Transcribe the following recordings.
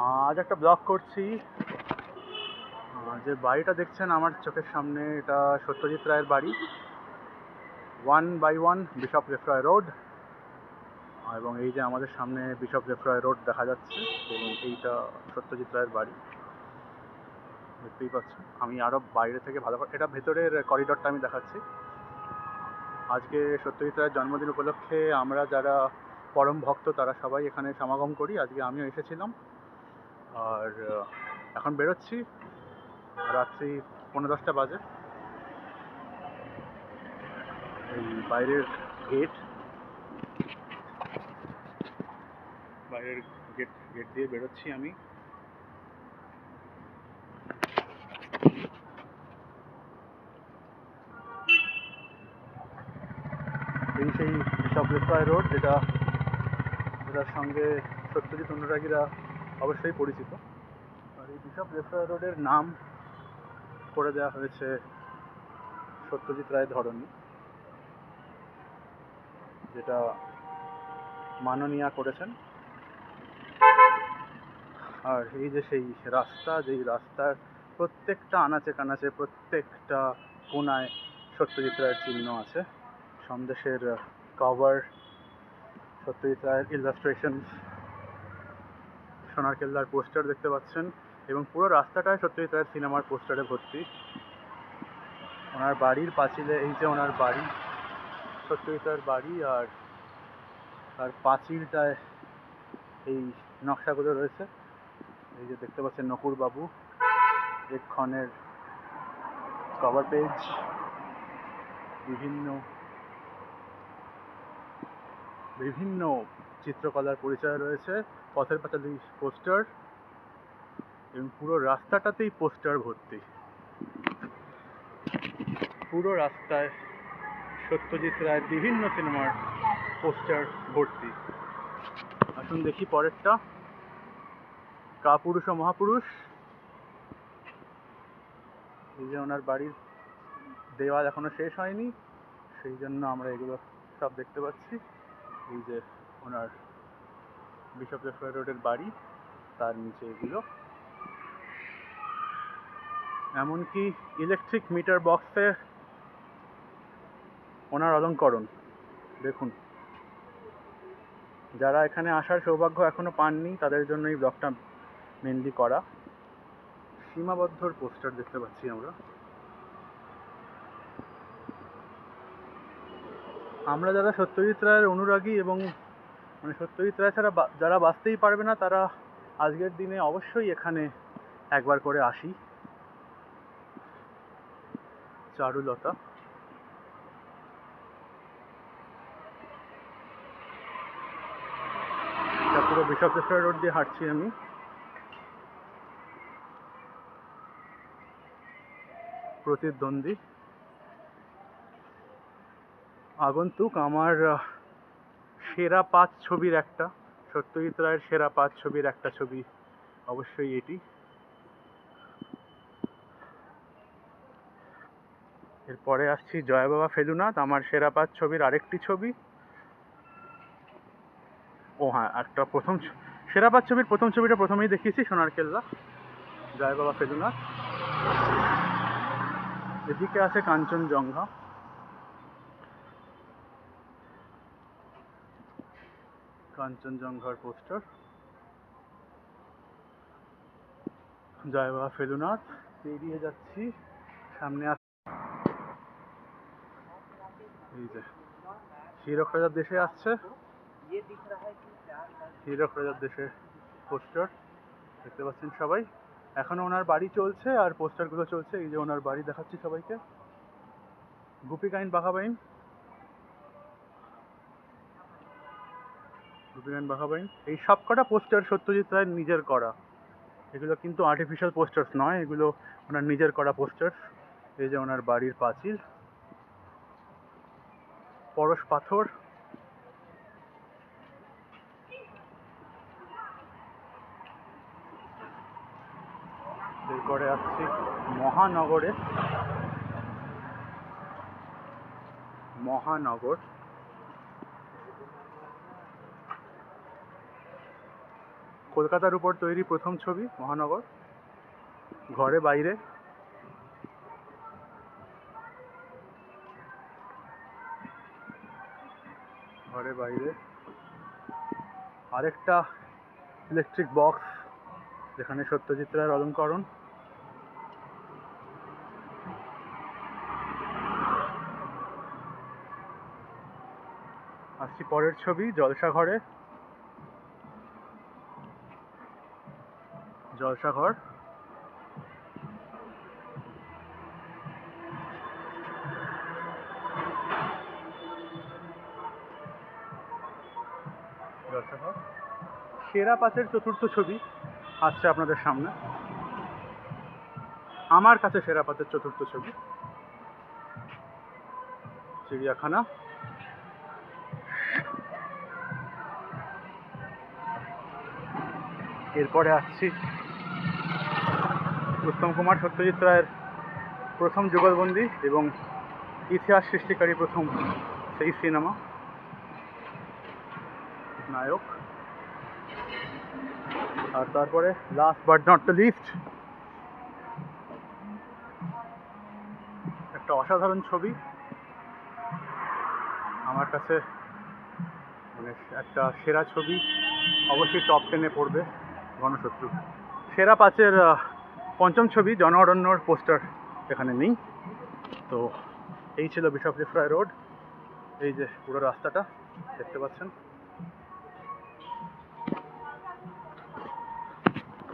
আজ একটা ব্লগ করছি। যে বাড়িটা দেখছেন আমার চোখের সামনে, এটা সত্যজিৎ রায়ের বাড়ি, 1/1 বিশপ লেফরয় রোড। এবং এই যে আমাদের সামনে বিশপ লেফরয় রোড দেখা যাচ্ছে, এবং এইটা সত্যজিৎ রায়ের বাড়ি, দেখতেই পাচ্ছেন। আমি আরও বাইরে থেকে ভালো করে এটা ভেতরের করিডরটা আমি দেখাচ্ছি। আজকে সত্যজিৎ রায়ের জন্মদিন উপলক্ষে আমরা যারা পরম ভক্ত তারা সবাই এখানে সমাগম করি। আজকে আমিও এসেছিলাম, আর এখন বেরোচ্ছি। রাত্রি 9:10 বাজে। এই বাইরের গেট দিয়ে বেরোচ্ছি আমি। এই সেই বিশপ লেফরয় রোড, যেটার সঙ্গে সত্যজিৎ অনুরাগীরা অবশ্যই পরিচিত। আর এই বিশপ লেফরয় রোডের নাম করে দেওয়া হয়েছে সত্যজিৎ রায় ধরনী, যেটা মাননীয়া করেছেন। আর এই যে সেই রাস্তা, যেই রাস্তার প্রত্যেকটা আনাচে কানাচে, প্রত্যেকটা কোনায় সত্যজিৎ রায়ের চিহ্ন আছে। সন্দেশের কভার, সত্যজিৎ রায়ের ইলাস্ট্রেশন, সোনার কেল্লার পোস্টার দেখতে পাচ্ছেন, এবং পুরো রাস্তাটায় সত্যজিৎ রায়ের সিনেমার পোস্টারে ভর্তি। ওনার বাড়ির পাঁচিলে, এই যে ওনার বাড়ি, সত্যজিৎ রায়ের বাড়ি, আর পাঁচিলটায় এই নকশাগুলো রয়েছে। এই যে দেখতে পাচ্ছেন নকুর বাবু, এক্ষণের কভার পেজ, বিভিন্ন চিত্রকলার পরিচয় রয়েছে, পথের পাঁচালী পোস্টার, এবং পুরো রাস্তাটাতেই পোস্টার ভর্তি। পুরো রাস্তায় সত্যজিৎ রায়ের বিভিন্ন সিনেমার পোস্টার ভর্তি। আসুন দেখি পরেরটা, কাপুরুষ ও মহাপুরুষ। এই যে ওনার বাড়ির দেওয়াল এখনো শেষ হয়নি, সেই জন্য আমরা এগুলো সব দেখতে পাচ্ছি। এই যে ওনার বিশপ লেফরয় রোডের বাড়ি, তার নিচে এগুলো। এমনকি ইলেকট্রিক মিটার বক্সে ওনার অলঙ্করণ দেখুন। যারা এখানে আসার সৌভাগ্য এখনো পাননি তাদের জন্য এই ব্লগটা মেনলি করা। সীমাবদ্ধর পোস্টার দেখতে পাচ্ছি আমরা যারা সত্যজিৎ রায়ের অনুরাগী, এবং মানে সত্যজিৎ রায় ছাড়া যারা বাঁচতেই পারবে না, তারা আজকের দিনে অবশ্যই এখানে একবার করে আসি। চারুলতা, পুরো বিশপ লেফরয় রোড দিয়ে হাঁটছি আমি। প্রতিদ্বন্দ্বী আগন্তুক, আমার সেরা 5 ছবির একটা, সত্যজিৎ রায়ের সেরা 5 ছবির একটা ছবি অবশ্যই এটি। এরপরে আসছি জয় বাবা ফেলুনাথ, আমার সেরা 5 ছবির আরেকটি ছবি। ও হ্যাঁ, একটা সেরা 5 ছবির প্রথম ছবিটা প্রথমেই দেখিয়েছি, সোনার কেল্লা। জয় বাবা ফেলুনাথ। এদিকে আছে কাঞ্চনজঙ্ঘা, কাঞ্চনজঙ্ঘার পোস্টার। জয় বাবা ফেলুনাথ পেরিয়ে যাচ্ছি, সামনে এই যে হীরক রাজার দেশে আসছে, হীরক রাজার দেশে পোস্টার দেখতে পাচ্ছেন সবাই। এখনো ওনার বাড়ি চলছে আর পোস্টারগুলো চলছে। এই যে ওনার বাড়ি দেখাচ্ছি সবাইকে, গোপীগাইন বাঘাবাইন, এই সব কটা পোস্টার সত্যজিৎ রায়ের নিজের করা। এগুলো কিন্তু আর্টিফিশিয়াল পোস্টার্স নয়, এগুলো ওনার নিজের করা পোস্টার। এই যে ওনার বাড়ির পাঁচিল, পরশ পাথর, এরপরে আসছি মহানগর, কলকাতার উপর তৈরি প্রথম ছবি মহানগর, ঘরে বাইরে। ঘরে বাইরে আরেকটা ইলেকট্রিক বক্স, যেখানে সত্যজিৎ রায়ের অলঙ্করণ। আসছি পরের ছবি, জলসাঘরে। জলসাঘর জলসাঘর সেরা পাঁচের চতুর্থ ছবি আসছে আপনাদের সামনে। আমার কাছে সেরা পাঁচের চতুর্থ ছবি চিড়িয়াখানা। এরপরে আসছি উত্তম কুমার সত্যজিৎ রায়ের প্রথম যুগলবন্দি এবং ইতিহাস সৃষ্টিকারী প্রথম সেই সিনেমা নায়ক। আর তারপরে last but not the least একটা অসাধারণ ছবি, আমার কাছে মানে একটা সেরা ছবি, অবশ্যই টপ 10-এ পড়বে, গণশত্রু। সেরা পাঁচের পঞ্চম ছবি জন অরণ্যর পোস্টার এখানে নেই। তো এই ছিল বিশপ জেফ্রায় রোড। এই যে পুরো রাস্তাটা দেখতে পাচ্ছেন,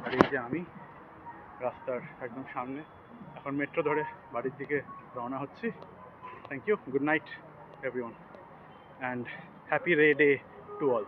আর এই যে আমি রাস্তার একদম সামনে। এখন মেট্রো ধরে বাড়ির দিকে রওনা হচ্ছি। Thank you, good night everyone, and happy Ray day to all.